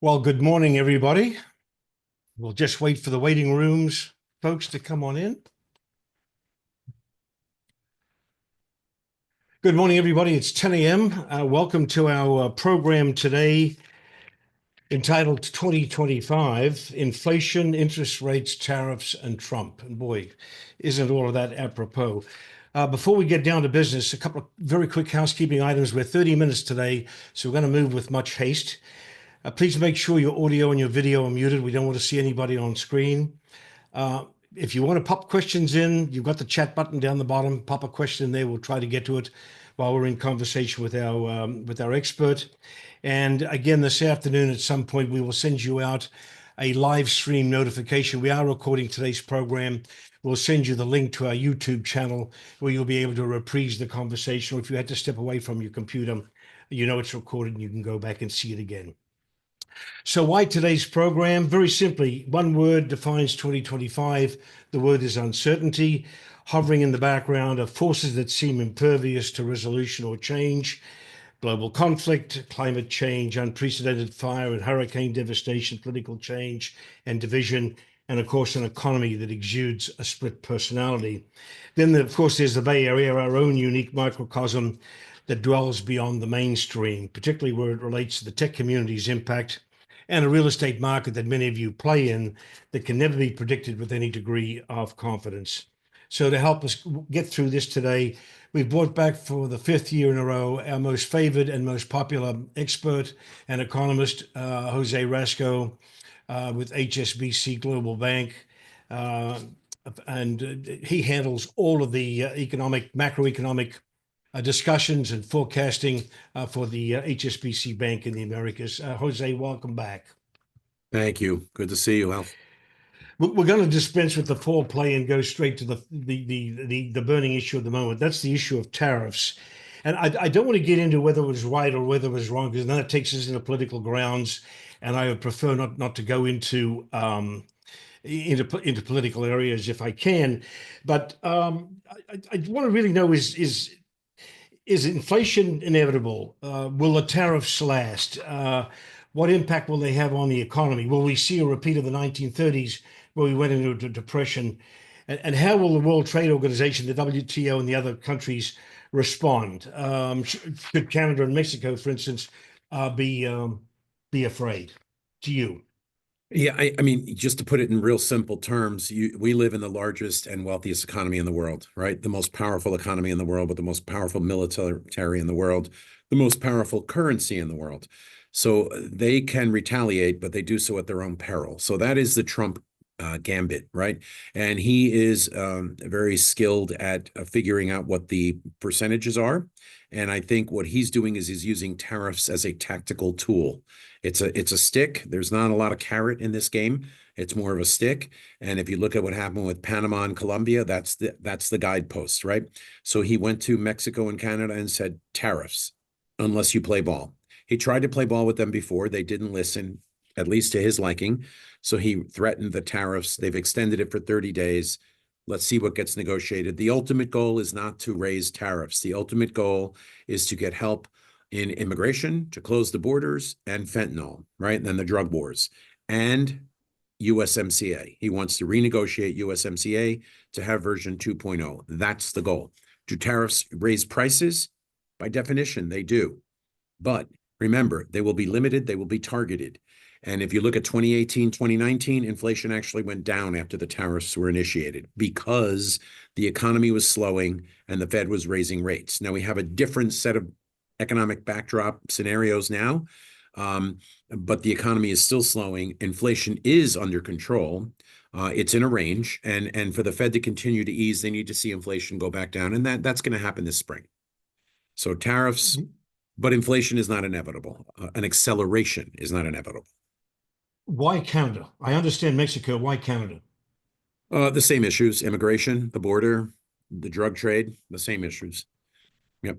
Well, good morning, everybody. We'll just wait for the waiting rooms folks to come on in. Good morning, everybody. It's 10 a.m. Welcome to our program today entitled 2025, Inflation, Interest Rates, Tariffs, and Trump. And boy, isn't all of that apropos. Before we get down to business, a couple of very quick housekeeping items. We're 30 minutes today, so we're going to move with much haste. Please make sure your audio and your video are muted. We don't want to see anybody on screen. If you want to pop questions in, you've got the chat button down the bottom. Pop a question in there. We'll try to get to it while we're in conversation with our expert. And again, this afternoon at some point, we will send you out a live stream notification. We are recording today's program. We'll send you the link to our YouTube channel where you'll be able to reprise the conversation. Or if you had to step away from your computer, you know it's recorded and you can go back and see it again. So why today's program? Very simply, one word defines 2025. The word is uncertainty. Hovering in the background are forces that seem impervious to resolution or change. Global conflict, climate change, unprecedented fire and hurricane devastation, political change and division, and of course, an economy that exudes a split personality. Then, of course, there's the Bay Area, our own unique microcosm that dwells beyond the mainstream, particularly where it relates to the tech community's impact and a real estate market that many of you play in that can never be predicted with any degree of confidence. So to help us get through this today, we've brought back for the fifth year in a row our most favored and most popular expert and economist, Jose Rasco, with HSBC Global Bank. And he handles all of the macroeconomic discussions and forecasting for the HSBC Bank in the Americas. Jose, welcome back. Thank you. Good to see you, Al. We're going to dispense with the foreplay and go straight to the burning issue of the moment. That's the issue of tariffs. And I don't want to get into whether it was right or whether it was wrong, because then it takes us into political grounds, and I would prefer not to go into political areas if I can. But I want to really know is inflation inevitable? Will the tariffs last? What impact will they have on the economy? Will we see a repeat of the 1930s where we went into a depression? And how will the World Trade Organization, the WTO, and the other countries respond? Should Canada and Mexico, for instance, be afraid? To you? Yeah, I mean, just to put it in real simple terms, we live in the largest and wealthiest economy in the world, right? The most powerful economy in the world, with the most powerful military in the world, the most powerful currency in the world. So they can retaliate, but they do so at their own peril. So that is the Trump gambit, right? And he is very skilled at figuring out what the percentages are. And I think what he's doing is he's using tariffs as a tactical tool. It's a stick. There's not a lot of carrot in this game. It's more of a stick. And if you look at what happened with Panama and Colombia, that's the guidepost, right? So he went to Mexico and Canada and said tariffs, unless you play ball. He tried to play ball with them before. They didn't listen, at least to his liking. So he threatened the tariffs. They've extended it for 30 days. Let's see what gets negotiated. The ultimate goal is not to raise tariffs. The ultimate goal is to get help in immigration, to close the borders, and fentanyl, right? And then the drug wars and USMCA. He wants to renegotiate USMCA to have version 2.0. That's the goal. Do tariffs raise prices? By definition, they do. But remember, they will be limited, they will be targeted. And if you look at 2018, 2019, inflation actually went down after the tariffs were initiated because the economy was slowing and the Fed was raising rates. Now we have a different set of economic backdrop scenarios now, but the economy is still slowing. Inflation is under control. It's in a range. And for the Fed to continue to ease, they need to see inflation go back down. And that's going to happen this spring. So tariffs, but inflation is not inevitable. An acceleration is not inevitable. Why Canada? I understand Mexico. Why Canada? The same issues: immigration, the border, the drug trade, the same issues. Yep.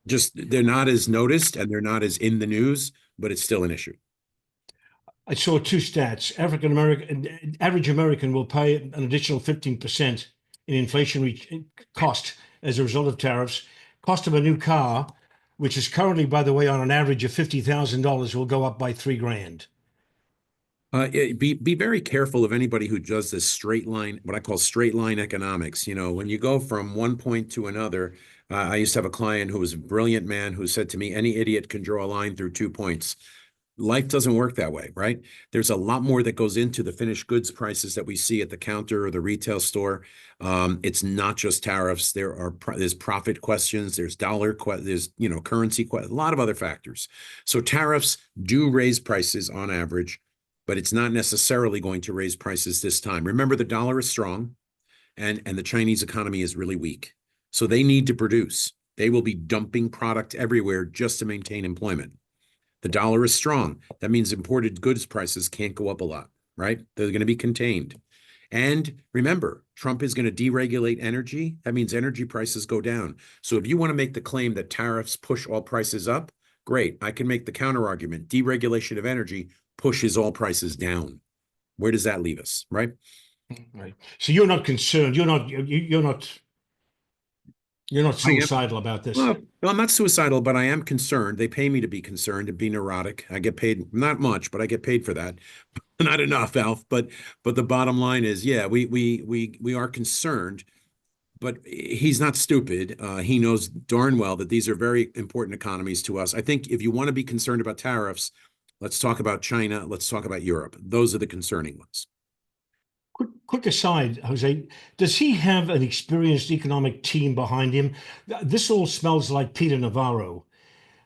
Just they're not as noticed and they're not as in the news, but it's still an issue. I saw two stats. Average American will pay an additional 15% in inflationary cost as a result of tariffs. Cost of a new car, which is currently, by the way, on an average of $50,000, will go up by $3,000. Be very careful of anybody who does this straight line, what I call straight line economics. When you go from one point to another, I used to have a client who was a brilliant man who said to me, any idiot can draw a line through 2 points. Life doesn't work that way, right? There's a lot more that goes into the finished goods prices that we see at the counter or the retail store. It's not just tariffs. There's profit questions, there's there's currency, a lot of other factors. So tariffs do raise prices on average, but it's not necessarily going to raise prices this time. Remember, the dollar is strong and the Chinese economy is really weak. So they need to produce. They will be dumping product everywhere just to maintain employment. The dollar is strong. That means imported goods prices can't go up a lot, right? They're going to be contained. And remember, Trump is going to deregulate energy. That means energy prices go down. So if you want to make the claim that tariffs push all prices up, great. I can make the counter argument. Deregulation of energy pushes all prices down. Where does that leave us, right? Right. So you're not concerned. You're not I am. suicidal about this. Well, I'm not suicidal, but I am concerned. They pay me to be concerned and be neurotic. I get paid not much, but I get paid for that. Not enough, Alf. But the bottom line is, yeah, we are concerned. But he's not stupid. He knows darn well that these are very important economies to us. I think if you want to be concerned about tariffs, let's talk about China. Let's talk about Europe. Those are the concerning ones. Quick aside, Jose, does he have an experienced economic team behind him? This all smells like Peter Navarro.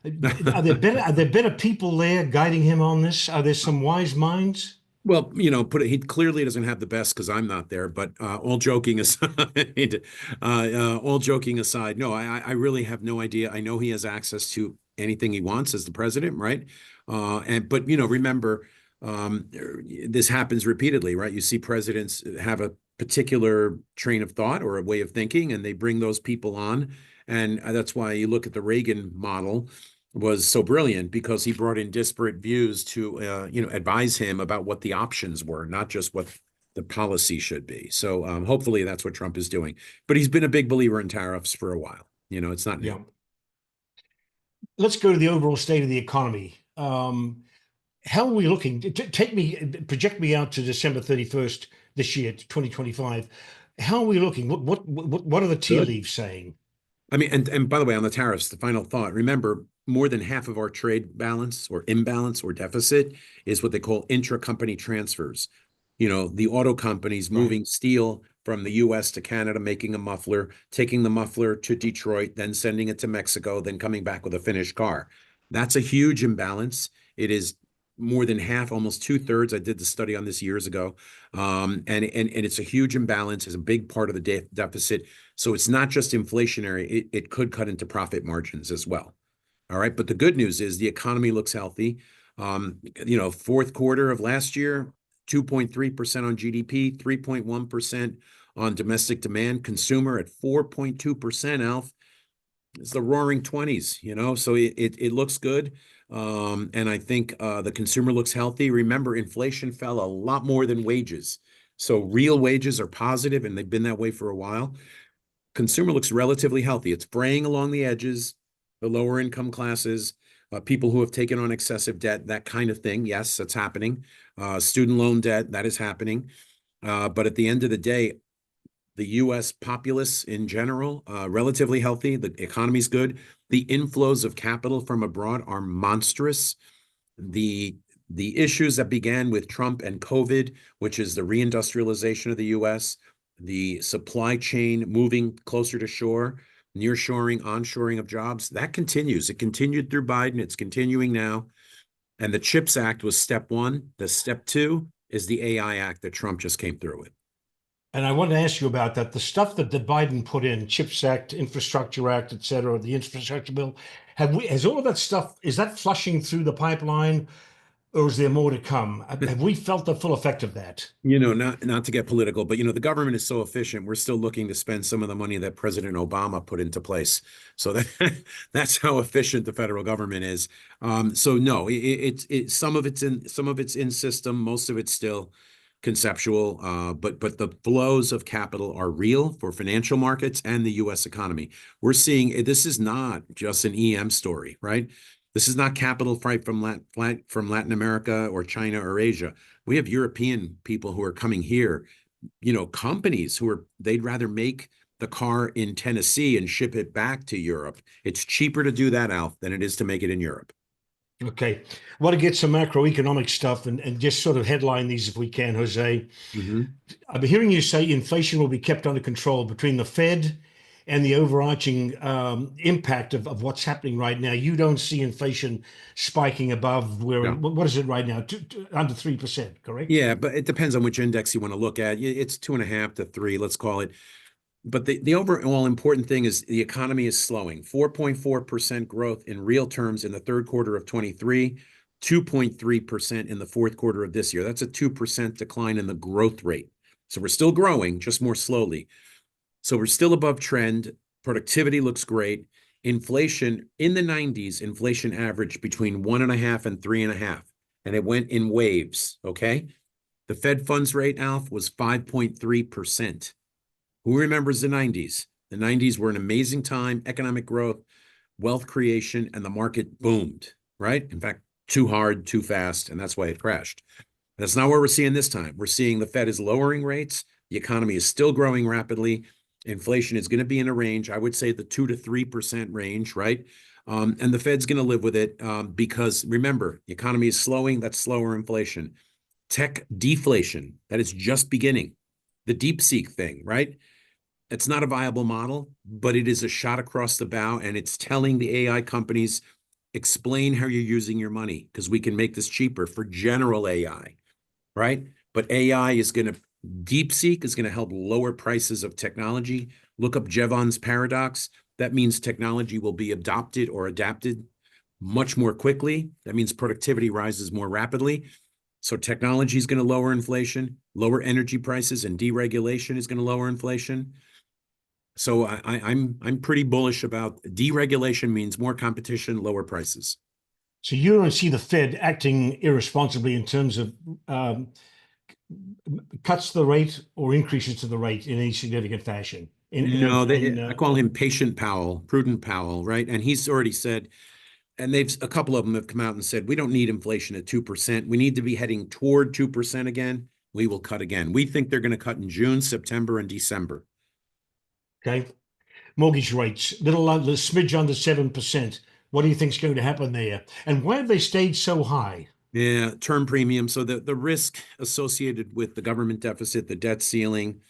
Are there better people there guiding him on this? Are there some wise minds? Well, he clearly doesn't have the best because I'm not there. But all joking aside, all joking aside, no, I really have no idea. I know he has access to anything he wants as the president, right? But remember, this happens repeatedly, right? You see presidents have a particular train of thought or a way of thinking, and they bring those people on, and that's why you look at the Reagan model was so brilliant because he brought in disparate views to advise him about what the options were, not just what the policy should be. So hopefully that's what Trump is doing. But he's been a big believer in tariffs for a while. It's not new. Yeah. Let's go to the overall state of the economy. How are we looking? Project me out to December 31st this year, 2025. How are we looking? What are the tea Good. leaves saying? I mean, and by the way, on the tariffs, the final thought, remember, more than half of our trade balance or imbalance or deficit is what they call intra-company transfers. The auto companies moving steel from the US to Canada, making a muffler, taking the muffler to Detroit, then sending it to Mexico, then coming back with a finished car. That's a huge imbalance. It is more than half, almost 2/3. I did the study on this years ago. And it's a huge imbalance, is a big part of the deficit. So it's not just inflationary, it could cut into profit margins as well. All right. But the good news is the economy looks healthy. Fourth quarter of last year, 2.3% on GDP, 3.1% on domestic demand, consumer at 4.2%, Alf. It's the roaring 20s, so it looks good. And I think the consumer looks healthy. Remember, inflation fell a lot more than wages. So real wages are positive, and they've been that way for a while. Consumer looks relatively healthy. It's fraying along the edges, the lower income classes, people who have taken on excessive debt, that kind of thing. Yes, that's happening. Student loan debt, that is happening. But at the end of the day, the U.S. populace in general, relatively healthy. The economy's good. The inflows of capital from abroad are monstrous. The issues that began with Trump and COVID, which is the reindustrialization of the U.S., the supply chain moving closer to shore, nearshoring, onshoring of jobs, that continues. It continued through Biden. It's continuing now. And the CHIPS Act was step one. The step two is the AI Act that Trump just came through with. And I want to ask you about that. The stuff that the Biden put in, CHIPS Act, Infrastructure Act, et cetera, the infrastructure bill, has all of that stuff, is that flushing through the pipeline, or is there more to come? Have we felt the full effect of that? Not to get political, but the government is so efficient. We're still looking to spend some of the money that President Obama put into place. So that's how efficient the federal government is. So no, some of it's in system, most of it's still conceptual, but the flows of capital are real for financial markets and the U.S. economy. We're seeing this is not just an EM story, right? This is not capital flight from Latin America or China or Asia. We have European people who are coming here, companies they'd rather make the car in Tennessee and ship it back to Europe. It's cheaper to do that, Alf, than it is to make it in Europe. Okay. I want to get some macroeconomic stuff and just sort of headline these if we can, Jose. I've been hearing you say inflation will be kept under control between the Fed and the overarching impact of what's happening right now. You don't see inflation spiking above No. what is it right now? Under 3%, correct? Yeah, but it depends on which index you want to look at. It's 2.5 to 3, let's call it. But the overall important thing is the economy is slowing. 4.4% growth in real terms in the third quarter of 23, 2.3% in the fourth quarter of this year. That's a 2% decline in the growth rate. So we're still growing, just more slowly. So we're still above trend. Productivity looks great. Inflation in the 90s, inflation averaged between 1.5 and 3.5, and it went in waves. Okay. The Fed funds rate, Alf, was 5.3%. Who remembers the 90s? The 90s were an amazing time, economic growth, wealth creation, and the market boomed, right? In fact, too hard, too fast, and that's why it crashed. That's not what we're seeing this time. We're seeing the Fed is lowering rates. The economy is still growing rapidly. Inflation is going to be in a range, I would say the 2 to 3% range, right? And the Fed's going to live with it because remember, the economy is slowing. That's slower inflation. Tech deflation, that is just beginning. The DeepSeek thing, right? It's not a viable model, but it is a shot across the bow, and it's telling the AI companies, explain how you're using your money because we can make this cheaper for general AI, right? But DeepSeek is going to help lower prices of technology. Look up Jevons paradox. That means technology will be adopted or adapted much more quickly. That means productivity rises more rapidly. So technology is going to lower inflation, lower energy prices, and deregulation is going to lower inflation. So I'm pretty bullish about deregulation means more competition, lower prices. So you don't see the Fed acting irresponsibly in terms of cuts to the rate or increases to the rate in any significant fashion. No, I call him patient Powell, prudent Powell, right? And he's already said, and a couple of them have come out and said, we don't need inflation at 2%. We need to be heading toward 2% again. We will cut again. We think they're going to cut in June, September, and December. Okay. Mortgage rates, a smidge under 7%. What do you think is going to happen there? And why have they stayed so high? Yeah, term premium. So the risk associated with the government deficit, the debt ceiling,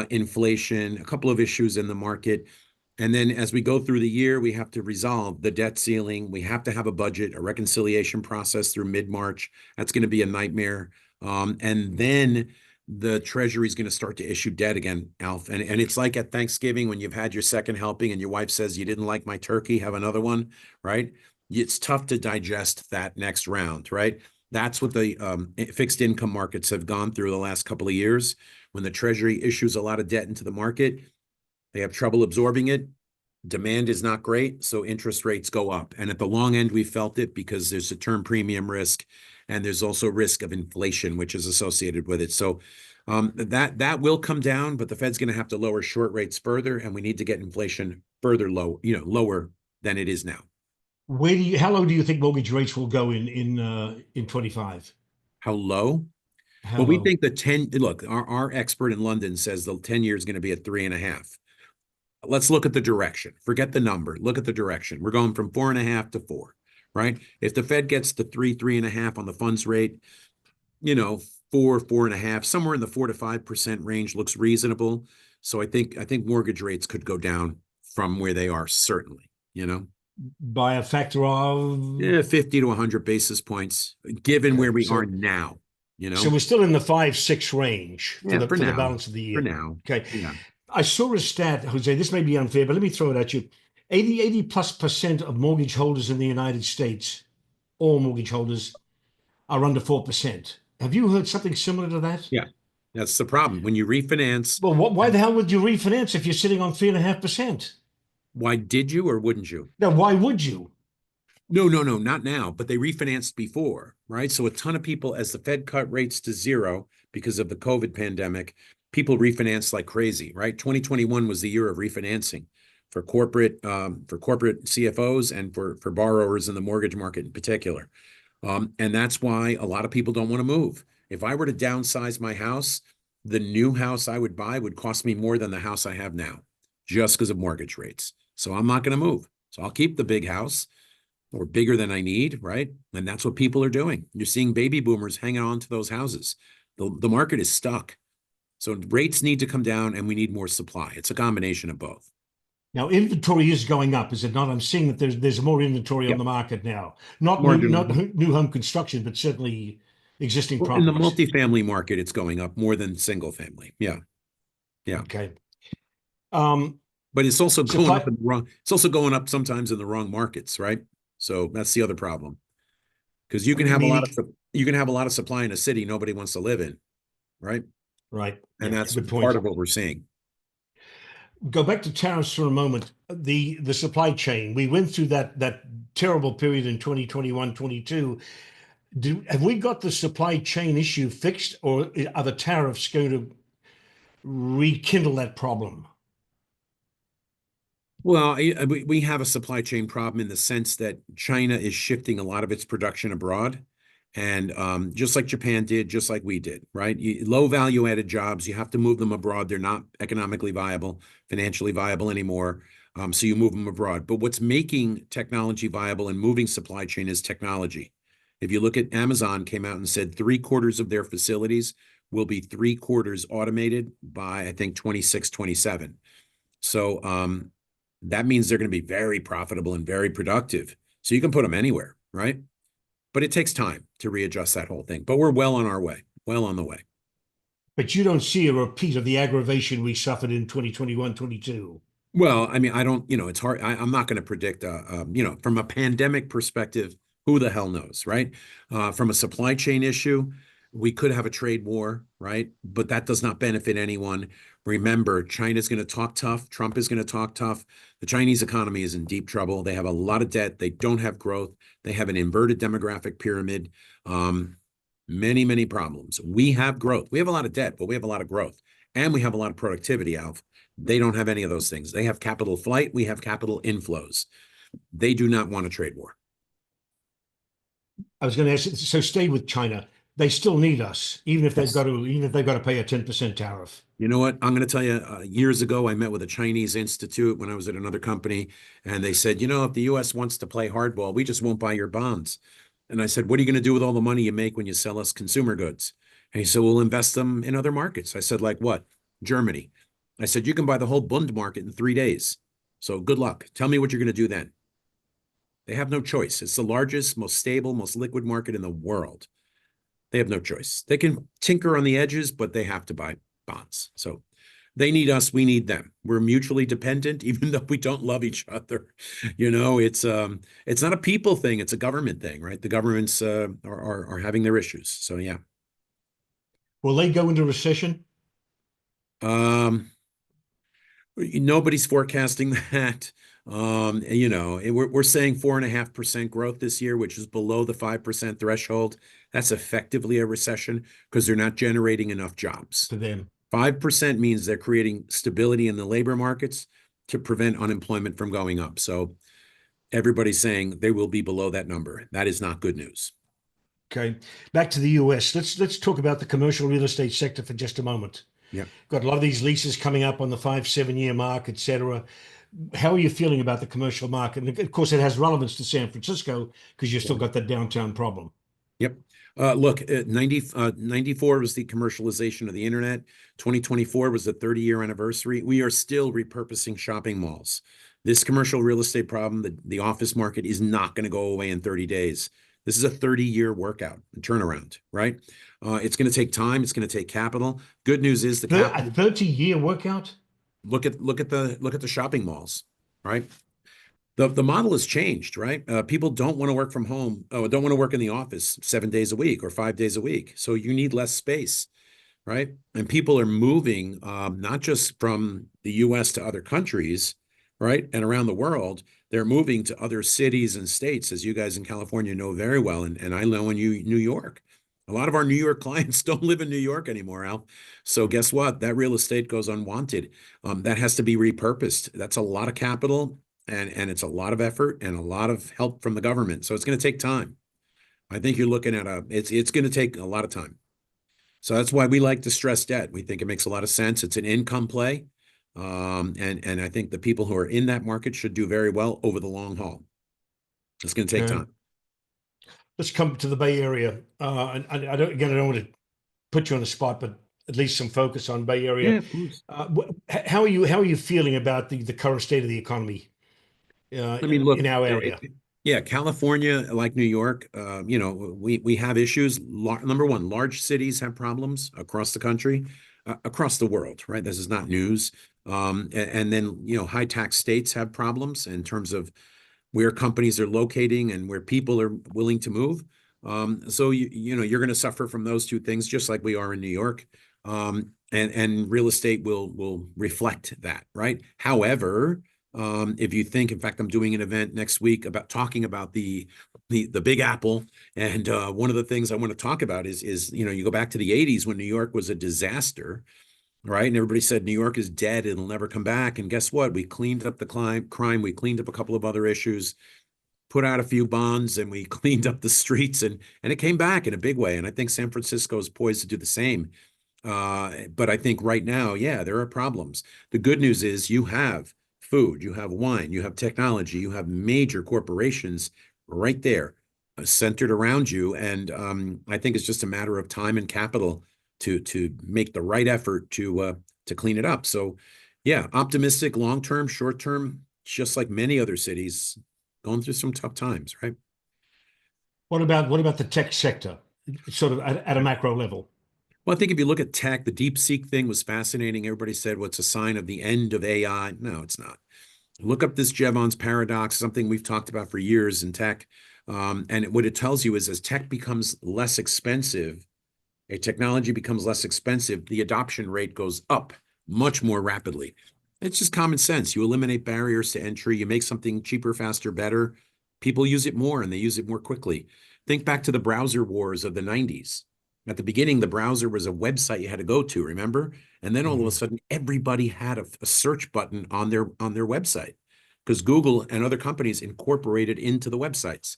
inflation, a couple of issues in the market. And then as we go through the year, we have to resolve the debt ceiling. We have to have a budget, a reconciliation process through mid-March. That's going to be a nightmare. And then the Treasury is going to start to issue debt again, Alf. And it's like at Thanksgiving when you've had your second helping and your wife says, you didn't like my turkey, have another one, right? It's tough to digest that next round, right? That's what the fixed income markets have gone through the last couple of years. When the Treasury issues a lot of debt into the market, they have trouble absorbing it. Demand is not great, so interest rates go up. And at the long end, we felt it because there's a term premium risk, and there's also risk of inflation, which is associated with it. So that will come down, but the Fed's going to have to lower short rates further, and we need to get inflation further lower than it is now. How low do you think mortgage rates will go in 25? How low? How Well, we low? think look, our expert in London says the 10-year is going to be at 3.5. Let's look at the direction. Forget the number. Look at the direction. We're going from 4.5 to 4, right? If the Fed gets to 3.5 on the funds rate, 4.5, somewhere in the 4 to 5% range looks reasonable. So I think mortgage rates could go down from where they are, certainly, By a factor of 50 to 100 basis points, given where we are now, So we're still in the 5-6 range for Yeah, the now. balance of the year. For now. Okay. Yeah. I saw a stat, Jose, this may be unfair, but let me throw it at you. 80+ % of mortgage holders in the United States, all mortgage holders, are under 4%. Have you heard something similar to that? Yeah. That's the problem. When you refinance, Well, why the hell would you refinance if you're sitting on 3.5%? why did you or wouldn't you? Now, why would you? No, not now, but they refinanced before, right? So a ton of people, as the Fed cut rates to zero because of the COVID pandemic, people refinanced like crazy, right? 2021 was the year of refinancing. corporate CFOs and for borrowers in the mortgage market in particular. And that's why a lot of people don't want to move. If I were to downsize my house, the new house I would buy would cost me more than the house I have now, just because of mortgage rates. So I'm not going to move. So I'll keep the big house, or bigger than I need, right? And that's what people are doing. You're seeing baby boomers hanging on to those houses. The market is stuck. So rates need to come down and we need more supply. It's a combination of both. Now, inventory is going up, is it not? I'm seeing that there's more inventory on Yep. the market now. Not Marginal. new home construction, but certainly existing Well, in the properties. multifamily market, it's going up more than single family. Yeah. Yeah. Okay. Um, But it's also going supply. up in the wrong, it's also going up sometimes in the wrong markets, right? So that's the other problem. Because you can have a lot Meaning, of you can have a lot of supply in a city nobody wants to live in, right? right. And Yeah, that's good part point. of what we're seeing. Go back to tariffs for a moment. The supply chain. We went through that terrible period in 2021, 22. Have we got the supply chain issue fixed, or are the tariffs going to rekindle that problem? Well, we have a supply chain problem in the sense that China is shifting a lot of its production abroad. And just like Japan did, just like we did, right? Low value added jobs, you have to move them abroad. They're not economically viable, financially viable anymore. So you move them abroad. But what's making technology viable and moving supply chain is technology. If you look at Amazon came out and said 3/4 of their facilities will be 3/4 automated by, I think, 26, 27. So that means they're going to be very profitable and very productive. So you can put them anywhere, right? But it takes time to readjust that whole thing. But we're well on our way, well on the way. But you don't see a repeat of the aggravation we suffered in 2021, 22. Well, I mean, I don't, it's hard. I'm not going to predict, from a pandemic perspective, who the hell knows, right? From a supply chain issue, we could have a trade war, right? But that does not benefit anyone. Remember, China's going to talk tough. Trump is going to talk tough. The Chinese economy is in deep trouble. They have a lot of debt. They don't have growth. They have an inverted demographic pyramid. Many, many problems. We have growth. We have a lot of debt, but we have a lot of growth. And we have a lot of productivity, Alf. They don't have any of those things. They have capital flight. We have capital inflows. They do not want a trade war. I was going to ask, so stay with China. They still need us, even if Yes. they've got to pay a 10% tariff. You know what? I'm going to tell you, years ago, I met with a Chinese institute when I was at another company, and they said, if the U.S. wants to play hardball, we just won't buy your bonds. And I said, what are you going to do with all the money you make when you sell us consumer goods? And he said, we'll invest them in other markets. I said, like what? Germany. I said, you can buy the whole Bund market in 3 days. So good luck. Tell me what you're going to do then. They have no choice. It's the largest, most stable, most liquid market in the world. They have no choice. They can tinker on the edges, but they have to buy bonds. So they need us, we need them. We're mutually dependent, even though we don't love each other. It's not a people thing, it's a government thing, right? The governments are having their issues. So yeah. Will they go into recession? Nobody's forecasting that. We're saying 4.5% growth this year, which is below the 5% threshold. That's effectively a recession because they're not generating enough jobs. For them. 5% means they're creating stability in the labor markets to prevent unemployment from going up. So everybody's saying they will be below that number. That is not good news. Okay. Back to the US. Let's talk about the commercial real estate sector for just a moment. Yeah. Got a lot of these leases coming up on the 5-7 year mark, etc. How are you feeling about the commercial market? And of course, it has relevance to San Francisco because you've still got that downtown problem. Yep. Look, 94 was the commercialization of the internet. 2024 was the 30-year anniversary. We are still repurposing shopping malls. This commercial real estate problem, the office market, is not going to go away in 30 days. This is a 30-year workout, turnaround, right? It's going to take time. It's going to take capital. Good news is A 30-year workout? Look at the shopping malls, right? The model has changed, right? People don't want to work from home, don't want to work in the office 7 days a week or 5 days a week. So you need less space, right? And people are moving not just from the US to other countries, right? And around the world, they're moving to other cities and states, as you guys in California know very well, and I know in New York. A lot of our New York clients don't live in New York anymore, Al. So guess what? That real estate goes unwanted. That has to be repurposed. That's a lot of capital and it's a lot of effort and a lot of help from the government. So it's going to take time. I think you're looking at it's going to take a lot of time. So that's why we like distressed debt. We think it makes a lot of sense. It's an income play. And I think the people who are in that market should do very well over the long haul. It's going to take time. Let's come to the Bay Area. And I don't want to put you on the spot, but at least some focus on Bay Area. Yeah, of course. How are you feeling about the current state of the economy I mean, look, in our area? yeah, California, like New York, we have issues. Number one, large cities have problems across the country, across the world, right? This is not news. And then, high tax states have problems in terms of where companies are locating and where people are willing to move. So you're going to suffer from those two things, just like we are in New York. And real estate will reflect that, right? However, if you think, in fact, I'm doing an event next week about talking about the Big Apple, and one of the things I want to talk about is you go back to the 80s when New York was a disaster, right? And everybody said New York is dead, it'll never come back. And guess what? We cleaned up the crime, we cleaned up a couple of other issues, put out a few bonds, and we cleaned up the streets, and it came back in a big way. And I think San Francisco is poised to do the same. But I think right now, yeah, there are problems. The good news is you have food, you have wine, you have technology, you have major corporations right there centered around you. And I think it's just a matter of time and capital to make the right effort to clean it up. So yeah, optimistic, long-term, short-term, just like many other cities going through some tough times, right? What about the tech sector, sort of at a macro level? Well, I think if you look at tech, the DeepSeek thing was fascinating. Everybody said, well, it's a sign of the end of AI. No, it's not. Look up this Jevons paradox, something we've talked about for years in tech. And what it tells you is as tech becomes less expensive, a technology becomes less expensive, the adoption rate goes up much more rapidly. It's just common sense. You eliminate barriers to entry. You make something cheaper, faster, better. People use it more and they use it more quickly. Think back to the browser wars of the 90s. At the beginning, the browser was a website you had to go to, remember? And then all of a sudden, everybody had a search button on their website because Google and other companies incorporated into the websites.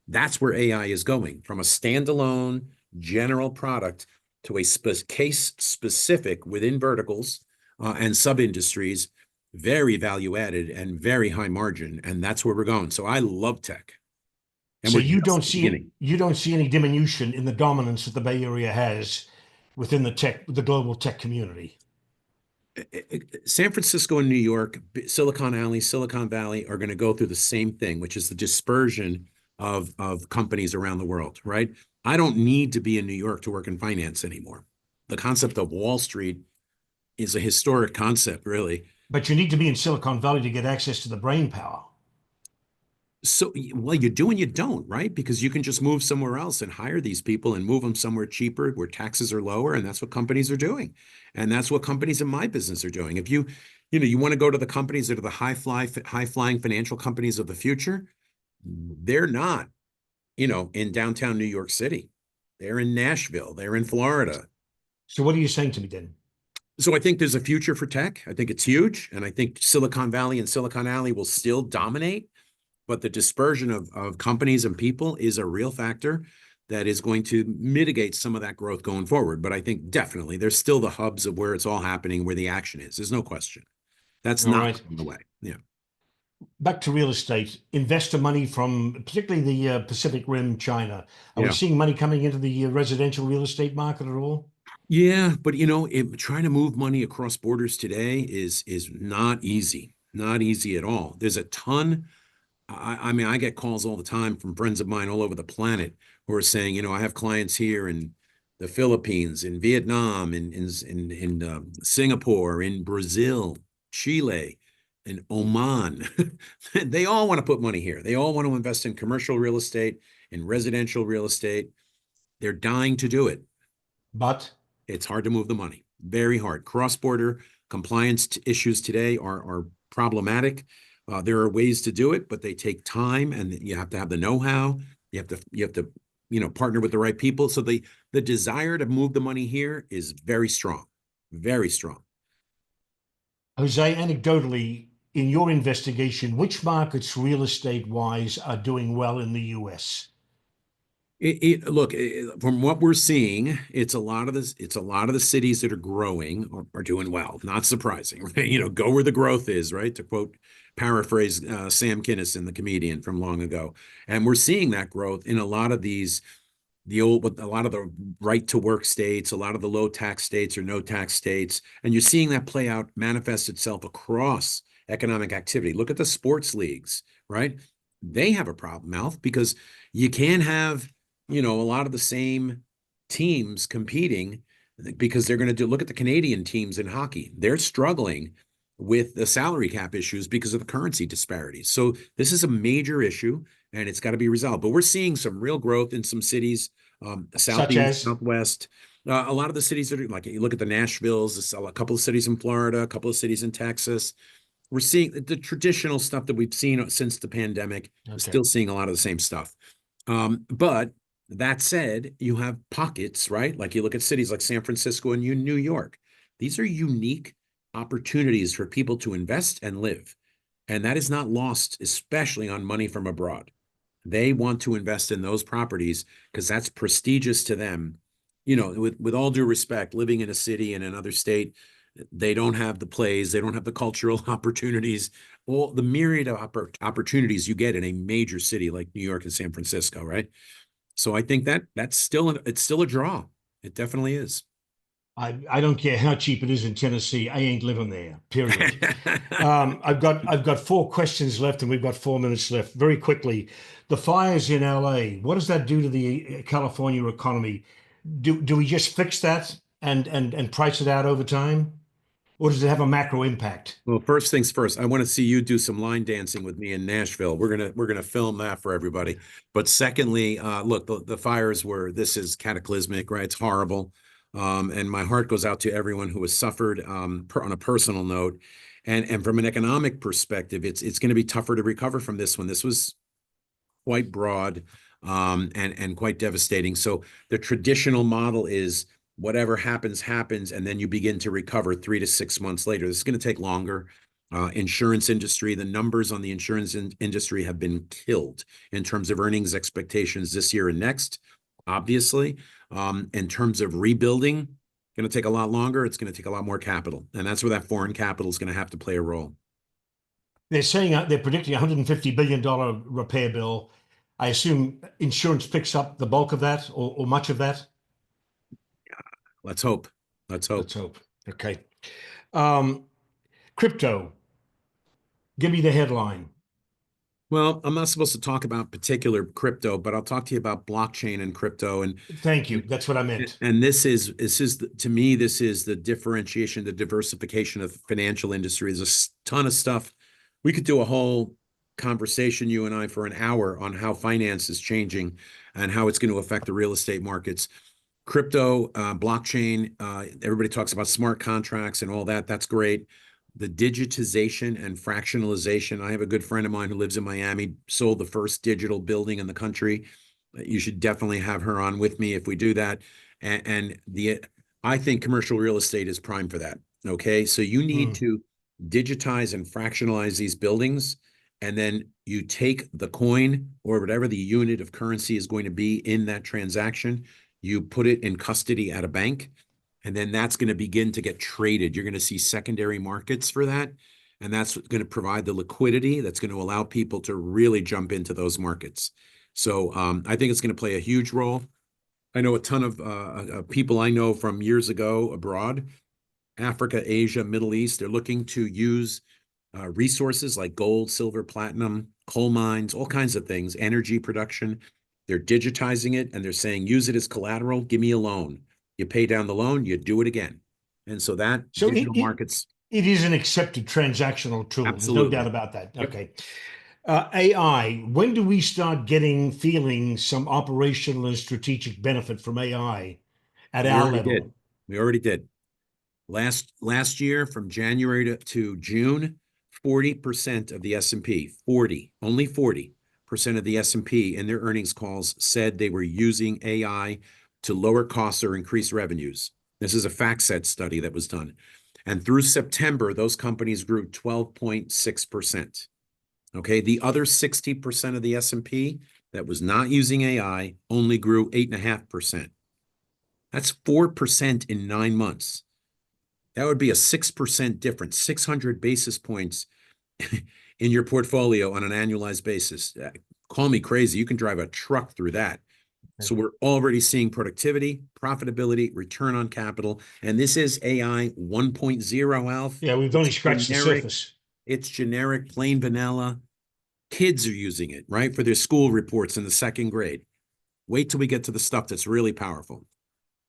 That's where AI is going, from a standalone general product to a case specific within verticals and sub-industries, very value added and very high margin. And that's where we're going. So I love tech. And So we're you just don't at the see beginning. you don't see any diminution in the dominance that the Bay Area has within the global tech community. San Francisco and New York, Silicon Valley are going to go through the same thing, which is the dispersion of companies around the world, right? I don't need to be in New York to work in finance anymore. The concept of Wall Street is a historic concept, really. But you need to be in Silicon Valley to get access to the brain power. So, well, you do and you don't, right? Because you can just move somewhere else and hire these people and move them somewhere cheaper where taxes are lower. And that's what companies are doing. And that's what companies in my business are doing. If you want to go to the companies that are the high flying financial companies of the future, they're not, in downtown New York City. They're in Nashville. They're in Florida. So what are you saying to me then? So I think there's a future for tech. I think it's huge. And I think Silicon Valley and Silicon Alley will still dominate. But the dispersion of companies and people is a real factor that is going to mitigate some of that growth going forward. But I think definitely there's still the hubs of where it's all happening, where the action is. There's no question. That's All not right. going away. Yeah. Back to real estate, investor money from particularly the Pacific Rim, China. Are we Yeah. seeing money coming into the residential real estate market at all? Yeah, but trying to move money across borders today is not easy. Not easy at all. There's a ton. I mean, I get calls all the time from friends of mine all over the planet who are saying, I have clients here in the Philippines, in Vietnam, in Singapore, in Brazil, Chile, in Oman. They all want to put money here. They all want to invest in commercial real estate, in residential real estate. They're dying to do it. But it's hard to move the money. Very hard. Cross-border compliance issues today are problematic. There are ways to do it, but they take time, and you have to have the know-how. You have to partner with the right people. So the desire to move the money here is very strong, very strong. Jose, anecdotally, in your investigation, which markets real estate wise are doing well in the US? Look, from what we're seeing, it's a lot of this. It's a lot of the cities that are growing are doing well. Not surprising, right? Go where the growth is, right? To paraphrase Sam Kinison, the comedian from long ago. And we're seeing that growth in a lot of a lot of the right to work states, a lot of the low tax states or no tax states, and you're seeing that play out, manifest itself across economic activity. Look at the sports leagues, right? They have a problem, Mouth, because you can't have a lot of the same teams competing because they're going to look at the Canadian teams in hockey. They're struggling with the salary cap issues because of the currency disparities. So this is a major issue and it's got to be resolved. But we're seeing some real growth in some cities, Such southeast, as, southwest. A lot of the cities that are like, you look at the Nashvilles, a couple of cities in Florida, a couple of cities in Texas. We're seeing the traditional stuff that we've seen since the pandemic. We're okay. still seeing a lot of the same stuff. But that said, you have pockets, right? Like you look at cities like San Francisco and New York. These are unique opportunities for people to invest and live. And that is not lost, especially on money from abroad. They want to invest in those properties because that's prestigious to them. With all due respect, living in a city in another state, they don't have the plays, they don't have the cultural opportunities, all the myriad of opportunities you get in a major city like New York and San Francisco, right? So I think it's still a draw. It definitely is. I don't care how cheap it is in Tennessee. I ain't living there, period. I've got four questions left and we've got 4 minutes left. Very quickly, the fires in LA, what does that do to the California economy? Do we just fix that and price it out over time? Or does it have a macro impact? Well, first things first, I want to see you do some line dancing with me in Nashville. We're gonna film that for everybody. But secondly, look, the fires this is cataclysmic, right? It's horrible. And my heart goes out to everyone who has suffered on a personal note. And from an economic perspective, it's going to be tougher to recover from this one. This was quite broad and quite devastating. So the traditional model is whatever happens, happens, and then you begin to recover 3 to 6 months later. This is going to take longer. Insurance industry, the numbers on the insurance industry have been killed in terms of earnings expectations this year and next, obviously. In terms of rebuilding, going to take a lot longer. It's going to take a lot more capital. And that's where that foreign capital is going to have to play a role. They're saying they're predicting $150 billion repair bill. I assume insurance picks up the bulk of that or much of that. Let's hope. Let's hope. Let's hope. Okay. Um, Crypto. Give me the headline. Well, I'm not supposed to talk about particular crypto, but I'll talk to you about blockchain and crypto. Thank you. That's what I meant. And to me, this is the differentiation, the diversification of the financial industry. There's a ton of stuff. We could do a whole conversation, you and I, for an hour on how finance is changing and how it's going to affect the real estate markets. Crypto, blockchain, everybody talks about smart contracts and all that. That's great. The digitization and fractionalization. I have a good friend of mine who lives in Miami, sold the first digital building in the country. You should definitely have her on with me if we do that. I think commercial real estate is prime for that. Okay. So you need to digitize and fractionalize these buildings. And then you take the coin or whatever the unit of currency is going to be in that transaction. You put it in custody at a bank. And then that's going to begin to get traded. You're going to see secondary markets for that. And that's going to provide the liquidity that's going to allow people to really jump into those markets. So I think it's going to play a huge role. I know a ton of people I know from years ago abroad, Africa, Asia, Middle East. They're looking to use resources like gold, silver, platinum, coal mines, all kinds of things, energy production. They're digitizing it and they're saying, use it as collateral, give me a loan. You pay down the loan, you do it again. And so that So digital markets. it is an accepted transactional tool. There's no doubt Absolutely. about that. Yep. Okay. AI, when do we start feeling some operational and strategic benefit from AI at We our already did. level? We already did. Last year, from January to June, 40% of the S&P, only 40% of the S&P in their earnings calls said they were using AI to lower costs or increase revenues. This is a FactSet study that was done. And through September, those companies grew 12.6%. Okay, the other 60% of the S&P that was not using AI only grew 8.5%. That's 4% in 9 months. That would be a 6% difference, 600 basis points in your portfolio on an annualized basis. Call me crazy. You can drive a truck through that. So we're already seeing productivity, profitability, return on capital. And this is AI 1.0, Alf. Yeah, we've only scratched the surface. It's generic, plain vanilla. Kids are using it, right, for their school reports in the 2nd grade. Wait till we get to the stuff that's really powerful.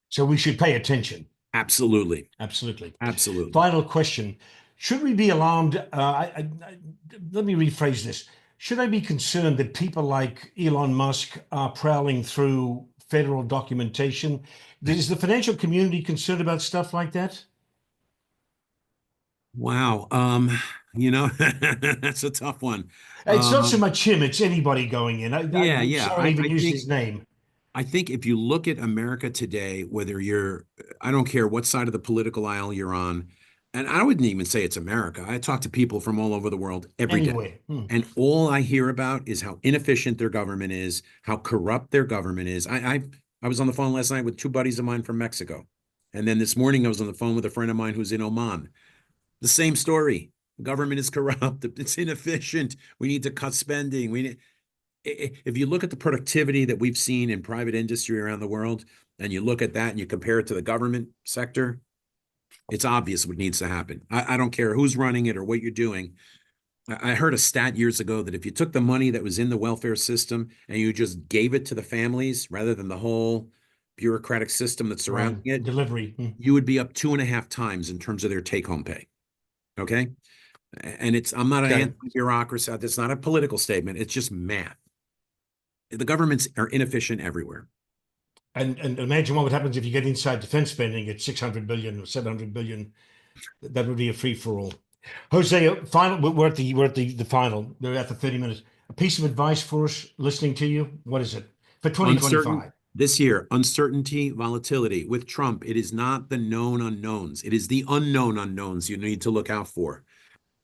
So we should pay attention. Absolutely. Absolutely. Absolutely. Final question. Should we be alarmed? Let me rephrase this. Should I be concerned that people like Elon Musk are prowling through federal documentation? Is the financial community concerned about stuff like that? Wow. That's a tough one. It's not so much him, it's anybody going in. I'm Yeah. sorry I even used his name. I think if you look at America today, I don't care what side of the political aisle you're on, and I wouldn't even say it's America. I talk to people from all over the world every day. Anyway. And all I hear about is how inefficient their government is, how corrupt their government is. I was on the phone last night with 2 buddies of mine from Mexico. And then this morning I was on the phone with a friend of mine who's in Oman. The same story. The government is corrupt. It's inefficient. We need to cut spending. If you look at the productivity that we've seen in private industry around the world, and you look at that and you compare it to the government sector, it's obvious what needs to happen. I don't care who's running it or what you're doing. I heard a stat years ago that if you took the money that was in the welfare system and you just gave it to the families rather than the whole bureaucratic system that's surrounding it, delivery, you would be up 2.5 times in terms of their take-home pay. Okay. And I'm not an anti-bureaucracy. That's not a political statement. It's just math. The governments are inefficient everywhere. And imagine what would happen if you get inside defense spending at 600 billion or 700 billion. That would be a free for all. Jose, final. We're at the final. We're at the 30 minutes. A piece of advice for us listening to you. What is it for 2025? This year, uncertainty, volatility. With Trump, it is not the known unknowns. It is the unknown unknowns you need to look out for.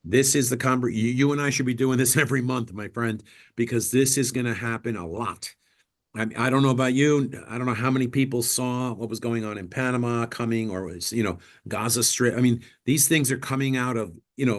This is you and I should be doing this every month, my friend, because this is going to happen a lot. I don't know about you. I don't know how many people saw what was going on in Panama coming, or Gaza Strip. I mean, these things are coming out of,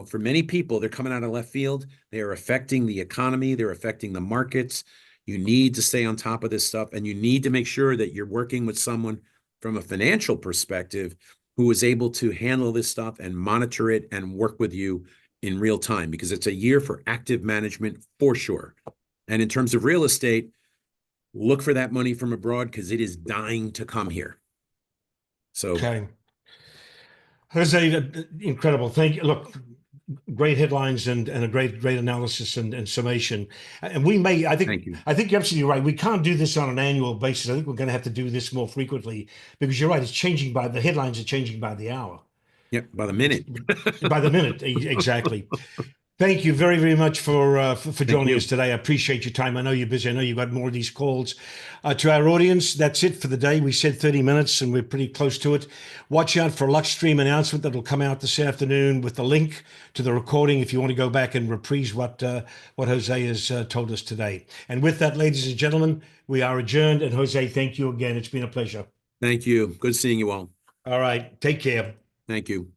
for many people, they're coming out of left field. They are affecting the economy. They're affecting the markets. You need to stay on top of this stuff, and you need to make sure that you're working with someone from a financial perspective who is able to handle this stuff and monitor it and work with you in real time, because it's a year for active management for sure. And in terms of real estate, look for that money from abroad because it is dying to come here. So, okay. Jose, incredible. Thank you. Look, great headlines and a great analysis and summation. And I think you're absolutely right. We can't do this on an annual basis. I think we're going to have to do this more frequently, because you're right. It's changing the headlines are changing by the hour. Yep, by the minute. By the minute, exactly. Thank you very, very much for joining us today. I appreciate your time. I know you're busy. I know you've got more of these calls. To our audience, that's it for the day. We said 30 minutes and we're pretty close to it. Watch out for a LuxeStream announcement that will come out this afternoon with the link to the recording if you want to go back and reprise what Jose has told us today. And with that, ladies and gentlemen, we are adjourned. And Jose, thank you again. It's been a pleasure. Thank you. Good seeing you all. All right. Take care. Thank you.